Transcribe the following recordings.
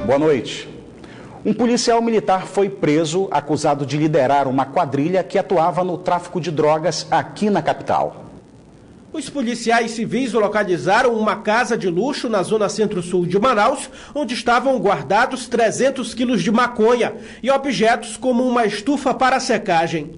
Boa noite. Um policial militar foi preso acusado de liderar uma quadrilha que atuava no tráfico de drogas aqui na capital. Os policiais civis localizaram uma casa de luxo na zona centro-sul de Manaus, onde estavam guardados 300 quilos de maconha e objetos como uma estufa para secagem.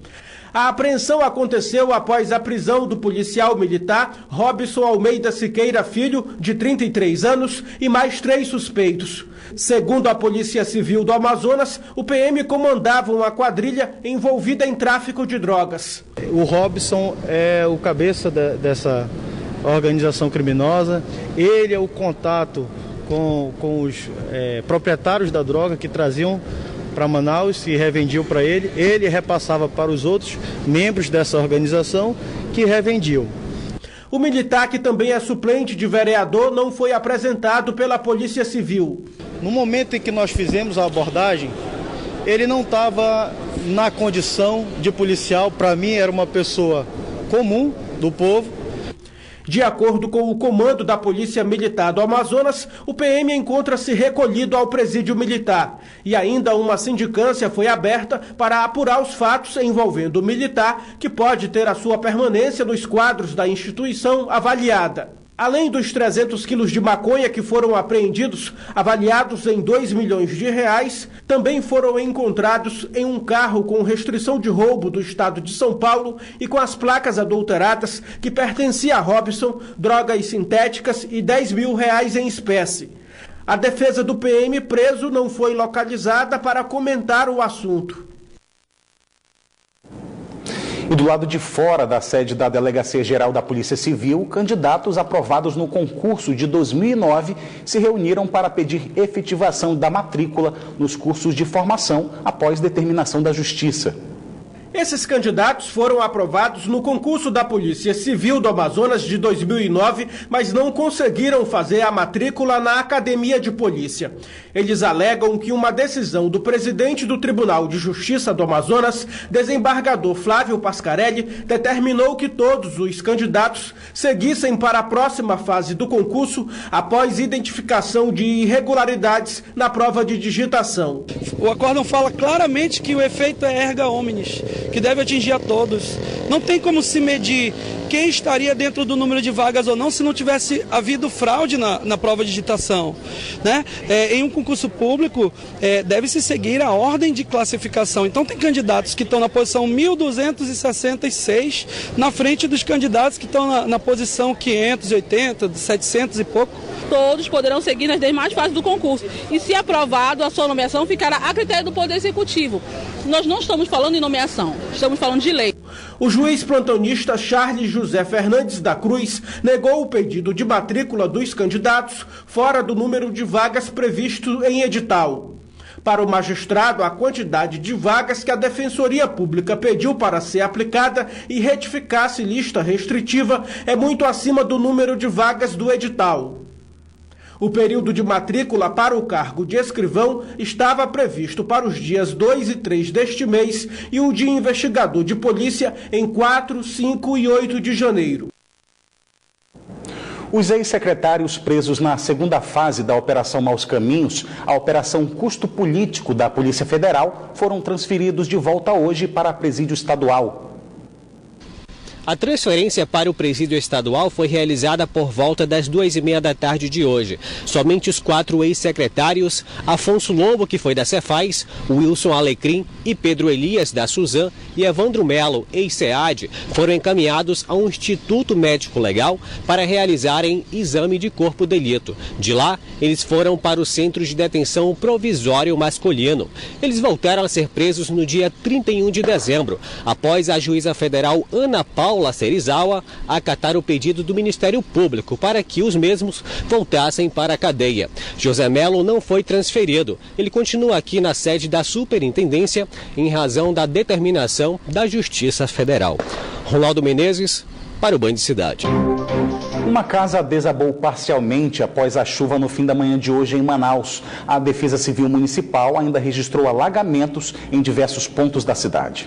A apreensão aconteceu após a prisão do policial militar Robson Almeida Siqueira Filho, de 33 anos, e mais 3 suspeitos. Segundo a Polícia Civil do Amazonas, o PM comandava uma quadrilha envolvida em tráfico de drogas. O Robson é o cabeça dessa organização criminosa, ele é o contato com os proprietários da droga que traziam para Manaus e revendiam para ele repassava para os outros membros dessa organização que revendiam. O militar, que também é suplente de vereador, não foi apresentado pela Polícia Civil. No momento em que nós fizemos a abordagem, ele não estava na condição de policial. Para mim, era uma pessoa comum do povo. De acordo com o comando da Polícia Militar do Amazonas, o PM encontra-se recolhido ao presídio militar. E ainda uma sindicância foi aberta para apurar os fatos envolvendo o militar, que pode ter a sua permanência nos quadros da instituição avaliada. Além dos 300 quilos de maconha que foram apreendidos, avaliados em R$2 milhões, também foram encontrados em um carro com restrição de roubo do estado de São Paulo e com as placas adulteradas que pertencia a Robson, drogas sintéticas e R$10 mil em espécie. A defesa do PM preso não foi localizada para comentar o assunto. E do lado de fora da sede da Delegacia Geral da Polícia Civil, candidatos aprovados no concurso de 2009 se reuniram para pedir efetivação da matrícula nos cursos de formação após determinação da Justiça. Esses candidatos foram aprovados no concurso da Polícia Civil do Amazonas de 2009, mas não conseguiram fazer a matrícula na Academia de Polícia. Eles alegam que uma decisão do presidente do Tribunal de Justiça do Amazonas, desembargador Flávio Pascarelli, determinou que todos os candidatos seguissem para a próxima fase do concurso após identificação de irregularidades na prova de digitação. O acórdão fala claramente que o efeito é erga omnes, que deve atingir a todos. Não tem como se medir quem estaria dentro do número de vagas ou não se não tivesse havido fraude na prova de digitação, né? Em um concurso público, deve-se seguir a ordem de classificação. Então tem candidatos que estão na posição 1266, na frente dos candidatos que estão na posição 580, 700 e pouco. Todos poderão seguir nas demais fases do concurso. E se aprovado, a sua nomeação ficará a critério do Poder Executivo. Nós não estamos falando em nomeação, estamos falando de lei. O juiz plantonista Charles José Fernandes da Cruz negou o pedido de matrícula dos candidatos fora do número de vagas previsto em edital. Para o magistrado, a quantidade de vagas que a Defensoria Pública pediu para ser aplicada e retificasse lista restritiva é muito acima do número de vagas do edital. O período de matrícula para o cargo de escrivão estava previsto para os dias 2 e 3 deste mês e o de investigador de polícia em 4, 5 e 8 de janeiro. Os ex-secretários presos na segunda fase da Operação Maus Caminhos, a Operação Custo Político da Polícia Federal, foram transferidos de volta hoje para presídio estadual. A transferência para o presídio estadual foi realizada por volta das 2h30 da tarde de hoje. Somente os 4 ex-secretários, Afonso Lobo, que foi da Cefaz, Wilson Alecrim e Pedro Elias, da Suzan, e Evandro Melo, ex-SEAD, foram encaminhados ao Instituto Médico Legal para realizarem exame de corpo de delito. De lá, eles foram para o Centro de Detenção Provisório Masculino. Eles voltaram a ser presos no dia 31 de dezembro, após a juíza federal Ana Paula Serizawa acatar o pedido do Ministério Público para que os mesmos voltassem para a cadeia. José Melo não foi transferido. Ele continua aqui na sede da Superintendência em razão da determinação da Justiça Federal. Ronaldo Menezes, para o Band Cidade. Uma casa desabou parcialmente após a chuva no fim da manhã de hoje em Manaus. A Defesa Civil Municipal ainda registrou alagamentos em diversos pontos da cidade.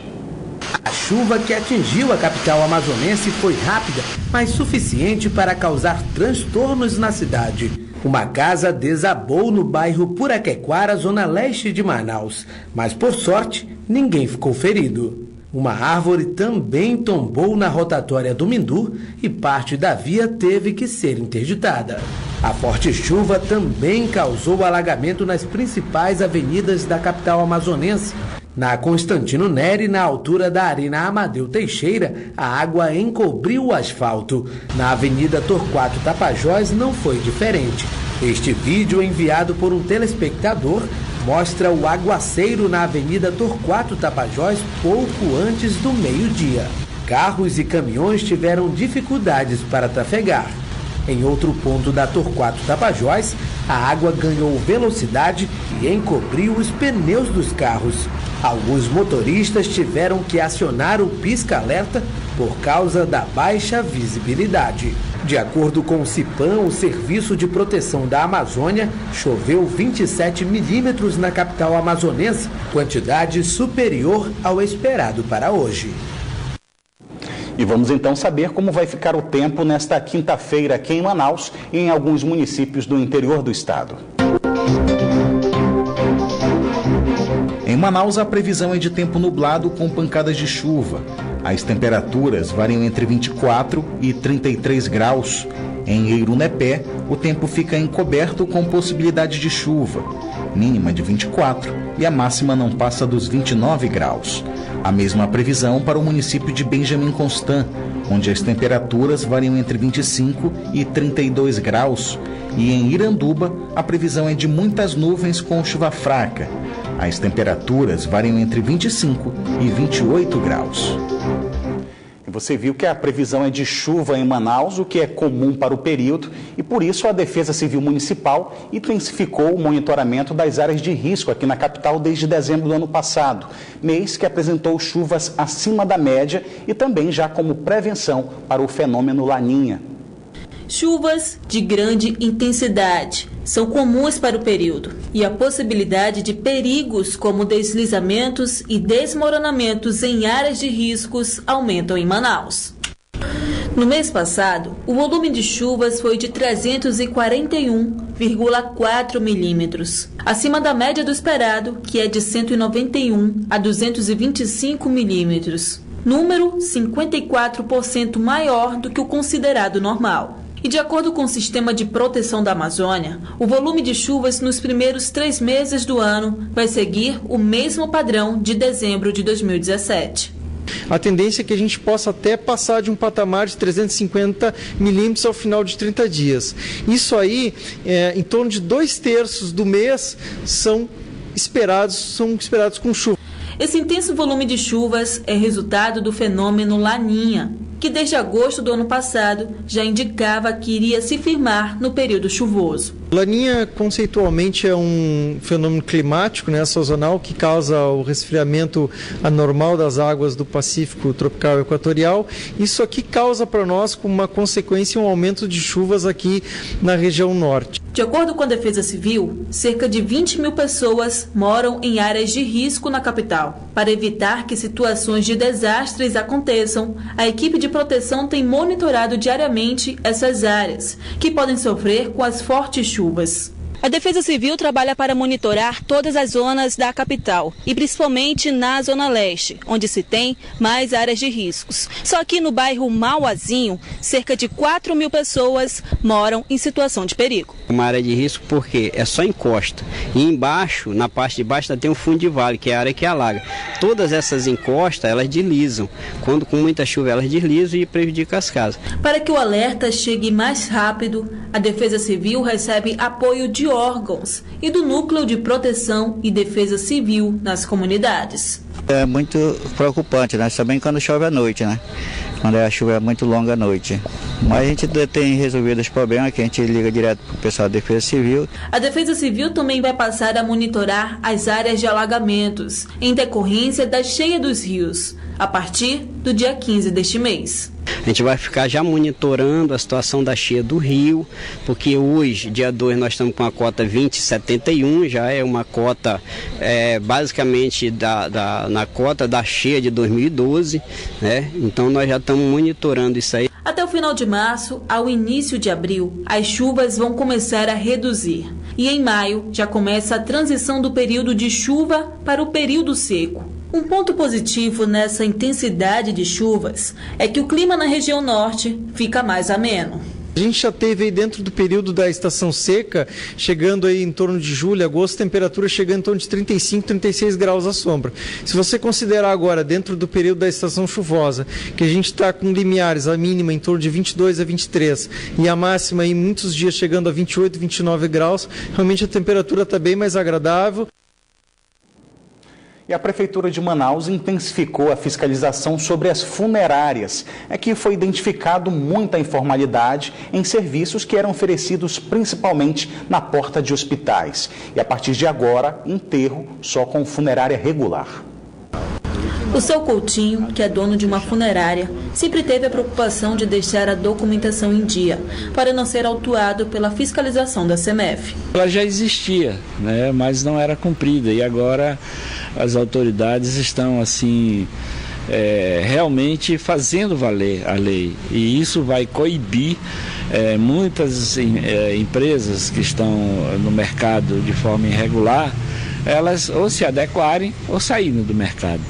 A chuva que atingiu a capital amazonense foi rápida, mas suficiente para causar transtornos na cidade. Uma casa desabou no bairro Puraquequara, zona leste de Manaus, mas por sorte ninguém ficou ferido. Uma árvore também tombou na rotatória do Mindu e parte da via teve que ser interditada. A forte chuva também causou alagamento nas principais avenidas da capital amazonense. Na Constantino Neri, na altura da Arena Amadeu Teixeira, a água encobriu o asfalto. Na Avenida Torquato Tapajós não foi diferente. Este vídeo, enviado por um telespectador, mostra o aguaceiro na Avenida Torquato Tapajós pouco antes do meio-dia. Carros e caminhões tiveram dificuldades para trafegar. Em outro ponto da Torquato Tapajós, a água ganhou velocidade e encobriu os pneus dos carros. Alguns motoristas tiveram que acionar o pisca-alerta por causa da baixa visibilidade. De acordo com o CIPAM, o Serviço de Proteção da Amazônia, choveu 27 milímetros na capital amazonense, quantidade superior ao esperado para hoje. E vamos então saber como vai ficar o tempo nesta quinta-feira aqui em Manaus e em alguns municípios do interior do estado. Em Manaus, a previsão é de tempo nublado com pancadas de chuva. As temperaturas variam entre 24 e 33 graus. Em Eirunepé, o tempo fica encoberto com possibilidade de chuva, mínima de 24 e a máxima não passa dos 29 graus. A mesma previsão para o município de Benjamin Constant, onde as temperaturas variam entre 25 e 32 graus. E em Iranduba, a previsão é de muitas nuvens com chuva fraca. As temperaturas variam entre 25 e 28 graus. Você viu que a previsão é de chuva em Manaus, o que é comum para o período, e por isso a Defesa Civil Municipal intensificou o monitoramento das áreas de risco aqui na capital desde dezembro do ano passado, mês que apresentou chuvas acima da média e também já como prevenção para o fenômeno Laninha. Chuvas de grande intensidade são comuns para o período e a possibilidade de perigos como deslizamentos e desmoronamentos em áreas de riscos aumentam em Manaus. No mês passado, o volume de chuvas foi de 341,4 milímetros, acima da média do esperado, que é de 191 a 225 milímetros, número 54% maior do que o considerado normal. E de acordo com o Sistema de Proteção da Amazônia, o volume de chuvas nos primeiros 3 meses do ano vai seguir o mesmo padrão de dezembro de 2017. A tendência é que a gente possa até passar de um patamar de 350 milímetros ao final de 30 dias. Isso aí, em torno de 2/3 do mês são esperados com chuva. Esse intenso volume de chuvas é resultado do fenômeno Laninha, que desde agosto do ano passado já indicava que iria se firmar no período chuvoso. Laninha, conceitualmente, é um fenômeno climático, sazonal, que causa o resfriamento anormal das águas do Pacífico tropical equatorial. Isso aqui causa para nós, como uma consequência, um aumento de chuvas aqui na região norte. De acordo com a Defesa Civil, cerca de 20 mil pessoas moram em áreas de risco na capital. Para evitar que situações de desastres aconteçam, a equipe de proteção tem monitorado diariamente essas áreas, que podem sofrer com as fortes chuvas. A Defesa Civil trabalha para monitorar todas as zonas da capital e principalmente na Zona Leste, onde se tem mais áreas de riscos. Só aqui no bairro Mauazinho, cerca de 4 mil pessoas moram em situação de perigo. Uma área de risco porque é só encosta. E embaixo, na parte de baixo, tem um fundo de vale, que é a área que alaga. Todas essas encostas, elas deslizam. Quando com muita chuva, elas deslizam e prejudicam as casas. Para que o alerta chegue mais rápido, a Defesa Civil recebe apoio de órgãos e do Núcleo de Proteção e Defesa Civil nas comunidades. É muito preocupante, também quando chove à noite, quando a chuva é muito longa à noite. Mas a gente tem resolvido esse problema, que a gente liga direto para o pessoal da Defesa Civil. A Defesa Civil também vai passar a monitorar as áreas de alagamentos, em decorrência da cheia dos rios, a partir do dia 15 deste mês. A gente vai ficar já monitorando a situação da cheia do rio, porque hoje, dia 2, nós estamos com a cota 2071, já é uma cota basicamente na cota da cheia de 2012, Então nós já estamos monitorando isso aí. A Até o final de março, ao início de abril, as chuvas vão começar a reduzir. E em maio já começa a transição do período de chuva para o período seco. Um ponto positivo nessa intensidade de chuvas é que o clima na região norte fica mais ameno. A gente já teve aí dentro do período da estação seca, chegando aí em torno de julho, agosto, temperatura chegando em torno de 35, 36 graus à sombra. Se você considerar agora, dentro do período da estação chuvosa, que a gente está com limiares, a mínima em torno de 22 a 23 e a máxima em muitos dias chegando a 28, 29 graus, realmente a temperatura está bem mais agradável. E a Prefeitura de Manaus intensificou a fiscalização sobre as funerárias. Aqui foi identificado muita informalidade em serviços que eram oferecidos principalmente na porta de hospitais. E a partir de agora, enterro só com funerária regular. O seu Coutinho, que é dono de uma funerária, sempre teve a preocupação de deixar a documentação em dia, para não ser autuado pela fiscalização da CEMEF. Ela já existia, né, mas não era cumprida, e agora as autoridades estão assim realmente fazendo valer a lei, e isso vai coibir muitas empresas que estão no mercado de forma irregular, elas ou se adequarem ou saírem do mercado.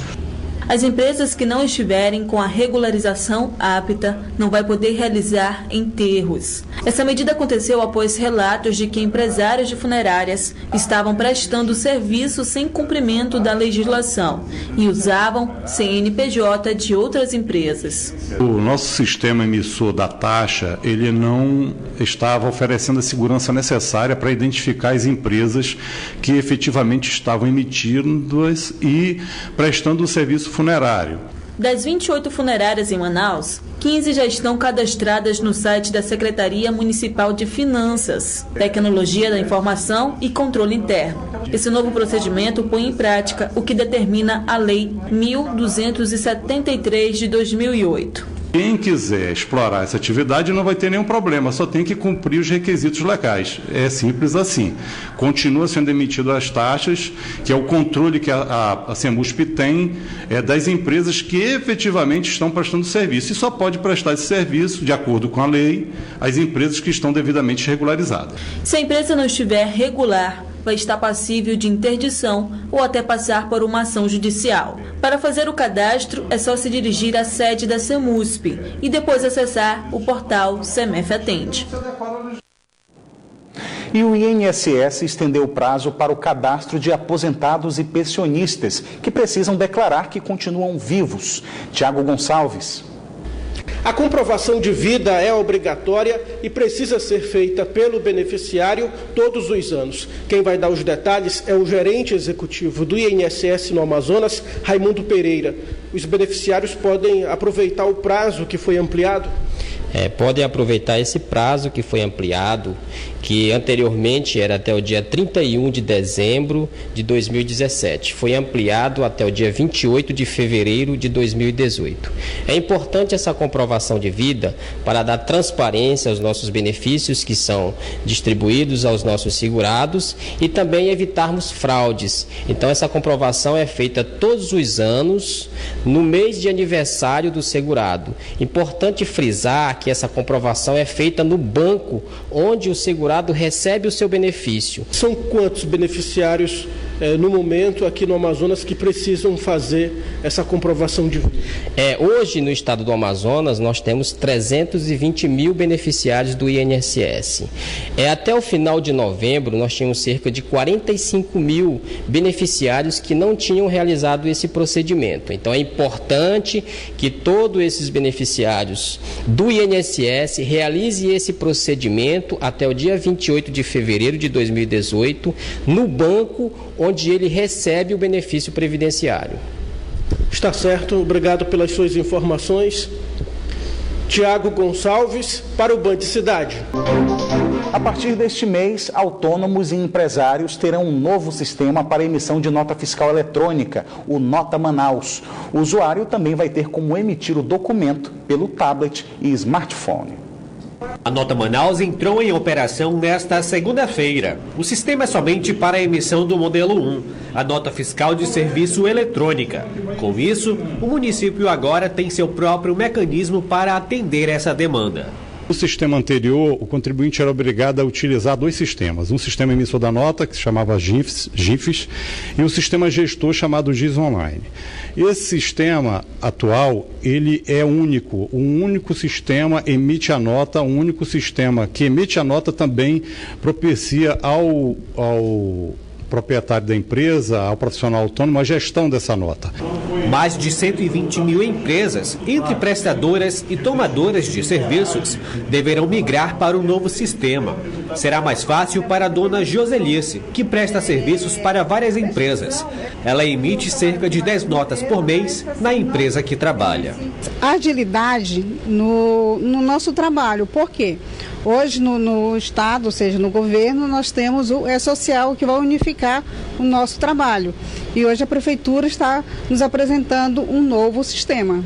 As empresas que não estiverem com a regularização apta não vai poder realizar enterros. Essa medida aconteceu após relatos de que empresários de funerárias estavam prestando serviço sem cumprimento da legislação e usavam CNPJ de outras empresas. O nosso sistema emissor da taxa, ele não estava oferecendo a segurança necessária para identificar as empresas que efetivamente estavam emitindo-as e prestando o serviço funerário. Das 28 funerárias em Manaus, 15 já estão cadastradas no site da Secretaria Municipal de Finanças, Tecnologia da Informação e Controle Interno. Esse novo procedimento põe em prática o que determina a Lei 1273 de 2008. Quem quiser explorar essa atividade não vai ter nenhum problema, só tem que cumprir os requisitos legais. É simples assim. Continua sendo emitido as taxas, que é o controle que a CEMUSP tem das empresas que efetivamente estão prestando serviço. E só pode prestar esse serviço, de acordo com a lei, as empresas que estão devidamente regularizadas. Se a empresa não estiver regular, vai estar passível de interdição ou até passar por uma ação judicial. Para fazer o cadastro, é só se dirigir à sede da CEMUSP e depois acessar o portal CEMEF Atende. E o INSS estendeu o prazo para o cadastro de aposentados e pensionistas que precisam declarar que continuam vivos. Tiago Gonçalves. A comprovação de vida é obrigatória e precisa ser feita pelo beneficiário todos os anos. Quem vai dar os detalhes é o gerente executivo do INSS no Amazonas, Raimundo Pereira. Os beneficiários podem aproveitar o prazo que foi ampliado? Podem aproveitar esse prazo que foi ampliado, que anteriormente era até o dia 31 de dezembro de 2017. Foi ampliado até o dia 28 de fevereiro de 2018. É importante essa comprovação de vida para dar transparência aos nossos benefícios que são distribuídos aos nossos segurados e também evitarmos fraudes. Então essa comprovação é feita todos os anos no mês de aniversário do segurado. Importante frisar que essa comprovação é feita no banco onde o segurado recebe o seu benefício. São quantos beneficiários no momento aqui no Amazonas que precisam fazer essa comprovação de vida? Hoje no estado do Amazonas nós temos 320 mil beneficiários do INSS. Até o final de novembro nós tínhamos cerca de 45 mil beneficiários que não tinham realizado esse procedimento. Então é importante que todos esses beneficiários do INSS realizem esse procedimento até o dia 28 de fevereiro de 2018 no banco onde ele recebe o benefício previdenciário. Está certo, obrigado pelas suas informações. Tiago Gonçalves para o Band Cidade. A partir deste mês, autônomos e empresários terão um novo sistema para emissão de nota fiscal eletrônica, o Nota Manaus. O usuário também vai ter como emitir o documento pelo tablet e smartphone. A Nota Manaus entrou em operação nesta segunda-feira. O sistema é somente para a emissão do modelo 1, a nota fiscal de serviço eletrônica. Com isso, o município agora tem seu próprio mecanismo para atender essa demanda. No sistema anterior, o contribuinte era obrigado a utilizar dois sistemas. Um sistema emissor da nota, que se chamava GIFs, e um sistema gestor chamado GIS Online. Esse sistema atual, ele é único. Um único sistema emite a nota, um único sistema que emite a nota também propicia ao proprietário da empresa, ao profissional autônomo, a gestão dessa nota. Mais de 120 mil empresas, entre prestadoras e tomadoras de serviços, deverão migrar para o novo sistema. Será mais fácil para a dona Joselice, que presta serviços para várias empresas. Ela emite cerca de 10 notas por mês na empresa que trabalha. Agilidade no nosso trabalho, por quê? Hoje no Estado, ou seja, no governo, nós temos o E-Social que vai unificar o nosso trabalho. E hoje a Prefeitura está nos apresentando um novo sistema.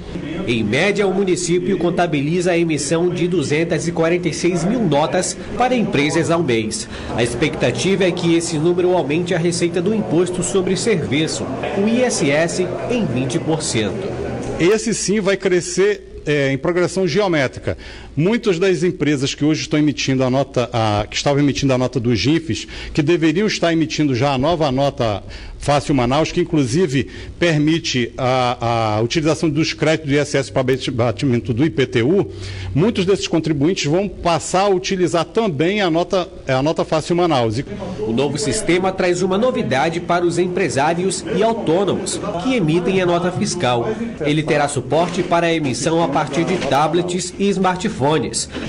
Em média, o município contabiliza a emissão de 246 mil notas para empresas ao mês. A expectativa é que esse número aumente a receita do Imposto sobre Serviço, o ISS, em 20%. Esse sim vai crescer em progressão geométrica. Muitas das empresas que hoje estão emitindo a nota, que estavam emitindo a nota dos GIFs, que deveriam estar emitindo já a nova nota Fácil Manaus, que inclusive permite a utilização dos créditos do ISS para abatimento do IPTU, muitos desses contribuintes vão passar a utilizar também a nota Fácil Manaus. O novo sistema traz uma novidade para os empresários e autônomos que emitem a nota fiscal. Ele terá suporte para a emissão a partir de tablets e smartphones.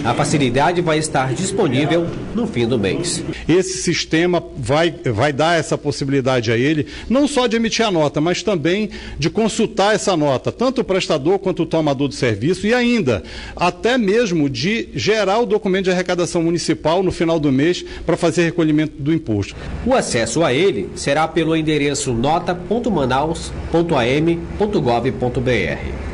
A facilidade vai estar disponível no fim do mês. Esse sistema vai dar essa possibilidade a ele, não só de emitir a nota, mas também de consultar essa nota, tanto o prestador quanto o tomador do serviço, e ainda, até mesmo de gerar o documento de arrecadação municipal no final do mês para fazer recolhimento do imposto. O acesso a ele será pelo endereço nota.manaus.am.gov.br.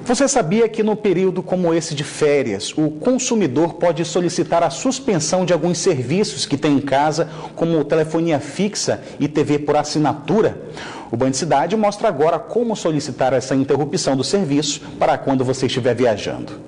Você sabia que no período como esse de férias, o consumidor pode solicitar a suspensão de alguns serviços que tem em casa, como telefonia fixa e TV por assinatura? O Band Cidade mostra agora como solicitar essa interrupção do serviço para quando você estiver viajando.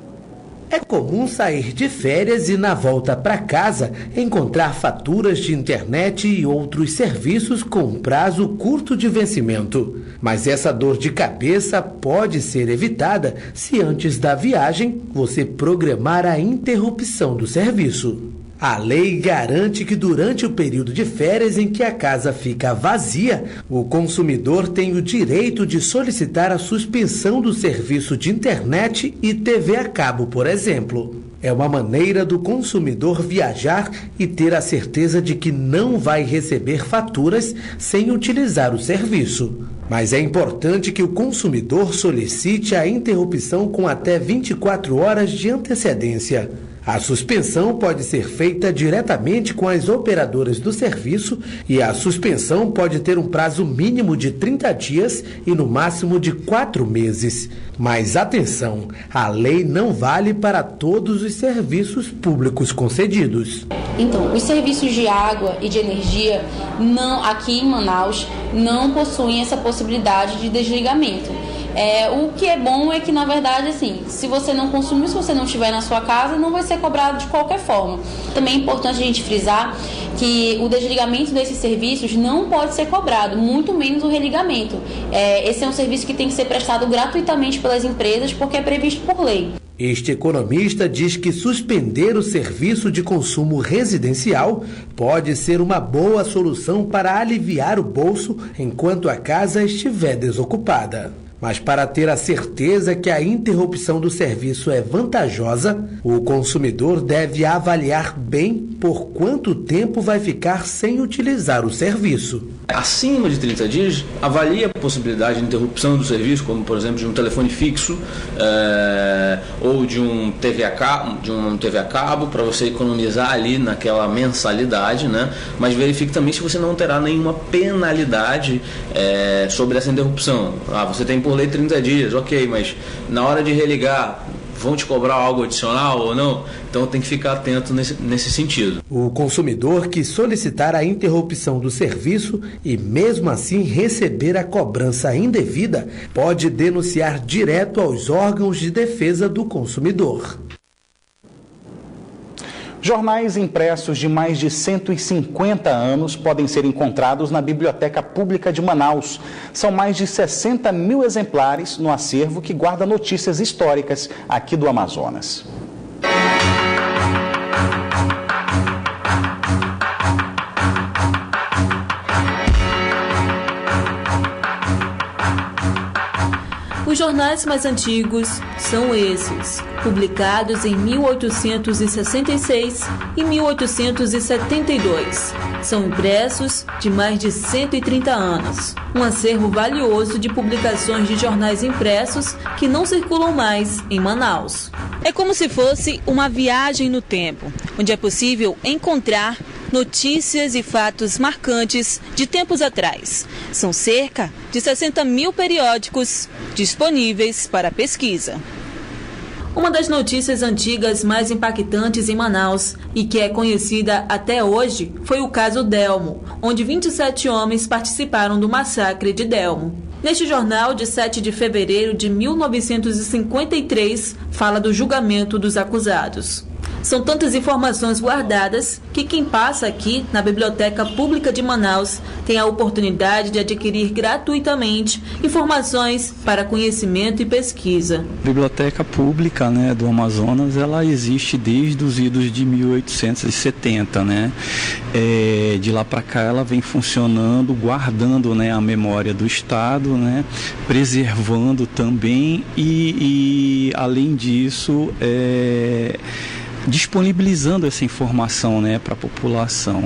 É comum sair de férias e, na volta para casa, encontrar faturas de internet e outros serviços com prazo curto de vencimento. Mas essa dor de cabeça pode ser evitada se antes da viagem você programar a interrupção do serviço. A lei garante que durante o período de férias em que a casa fica vazia, o consumidor tem o direito de solicitar a suspensão do serviço de internet e TV a cabo, por exemplo. É uma maneira do consumidor viajar e ter a certeza de que não vai receber faturas sem utilizar o serviço. Mas é importante que o consumidor solicite a interrupção com até 24 horas de antecedência. A suspensão pode ser feita diretamente com as operadoras do serviço e a suspensão pode ter um prazo mínimo de 30 dias e no máximo de 4 meses. Mas atenção, a lei não vale para todos os serviços públicos concedidos. Então, os serviços de água e de energia aqui em Manaus não possuem essa possibilidade de desligamento. O que é bom é que, na verdade, assim, se você não consumir, se você não estiver na sua casa, não vai ser cobrado de qualquer forma. Também é importante a gente frisar que o desligamento desses serviços não pode ser cobrado, muito menos o religamento. Esse é um serviço que tem que ser prestado gratuitamente pelas empresas, porque é previsto por lei. Este economista diz que suspender o serviço de consumo residencial pode ser uma boa solução para aliviar o bolso enquanto a casa estiver desocupada. Mas para ter a certeza que a interrupção do serviço é vantajosa, o consumidor deve avaliar bem por quanto tempo vai ficar sem utilizar o serviço. Acima de 30 dias, avalie a possibilidade de interrupção do serviço, como por exemplo de um telefone fixo ou de um TV a cabo, para você economizar ali naquela mensalidade, né? Mas verifique também se você não terá nenhuma penalidade sobre essa interrupção. Você tem por lei 30 dias, ok, mas na hora de religar vão te cobrar algo adicional ou não? Então tem que ficar atento nesse sentido. O consumidor que solicitar a interrupção do serviço e mesmo assim receber a cobrança indevida pode denunciar direto aos órgãos de defesa do consumidor. Jornais impressos de mais de 150 anos podem ser encontrados na Biblioteca Pública de Manaus. São mais de 60 mil exemplares no acervo que guarda notícias históricas aqui do Amazonas. Os jornais mais antigos são esses, publicados em 1866 e 1872. São impressos de mais de 130 anos. Um acervo valioso de publicações de jornais impressos que não circulam mais em Manaus. É como se fosse uma viagem no tempo, onde é possível encontrar notícias e fatos marcantes de tempos atrás. São cerca de 60 mil periódicos disponíveis para pesquisa. Uma das notícias antigas mais impactantes em Manaus e que é conhecida até hoje foi o caso Delmo, onde 27 homens participaram do massacre de Delmo. Neste jornal, de 7 de fevereiro de 1953, fala do julgamento dos acusados. São tantas informações guardadas que quem passa aqui na Biblioteca Pública de Manaus tem a oportunidade de adquirir gratuitamente informações para conhecimento e pesquisa. A Biblioteca Pública, do Amazonas, ela existe desde os idos de 1870, de lá para cá ela vem funcionando, guardando, a memória do Estado, preservando também e além disso, disponibilizando essa informação para a população.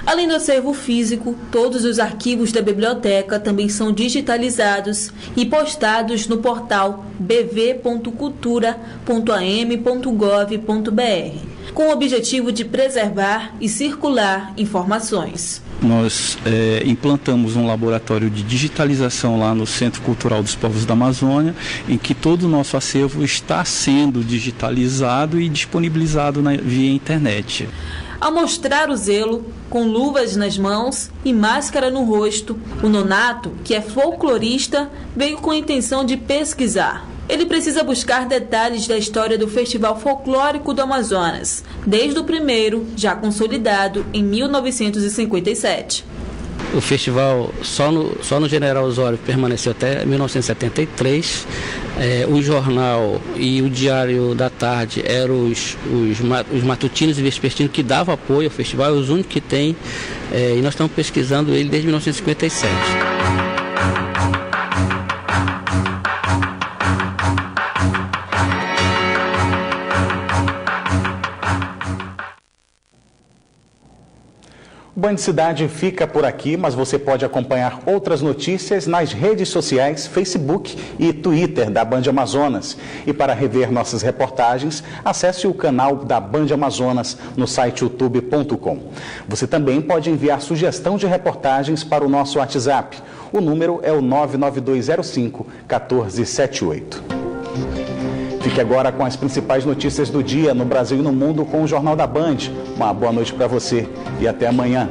Além do acervo físico, todos os arquivos da biblioteca também são digitalizados e postados no portal bv.cultura.am.gov.br, com o objetivo de preservar e circular informações. Nós implantamos um laboratório de digitalização lá no Centro Cultural dos Povos da Amazônia, em que todo o nosso acervo está sendo digitalizado e disponibilizado via internet. Ao mostrar o zelo, com luvas nas mãos e máscara no rosto, o Nonato, que é folclorista, veio com a intenção de pesquisar. Ele precisa buscar detalhes da história do Festival Folclórico do Amazonas, desde o primeiro, já consolidado em 1957. O festival só no General Osório permaneceu até 1973. O jornal e o Diário da Tarde eram os matutinos e vespertinos que davam apoio ao festival, é os únicos que tem, e nós estamos pesquisando ele desde 1957. O Band Cidade fica por aqui, mas você pode acompanhar outras notícias nas redes sociais, Facebook e Twitter da Band Amazonas. E para rever nossas reportagens, acesse o canal da Band Amazonas no site youtube.com. Você também pode enviar sugestão de reportagens para o nosso WhatsApp. O número é o 99205-1478. Fique agora com as principais notícias do dia no Brasil e no mundo com o Jornal da Band. Uma boa noite para você e até amanhã.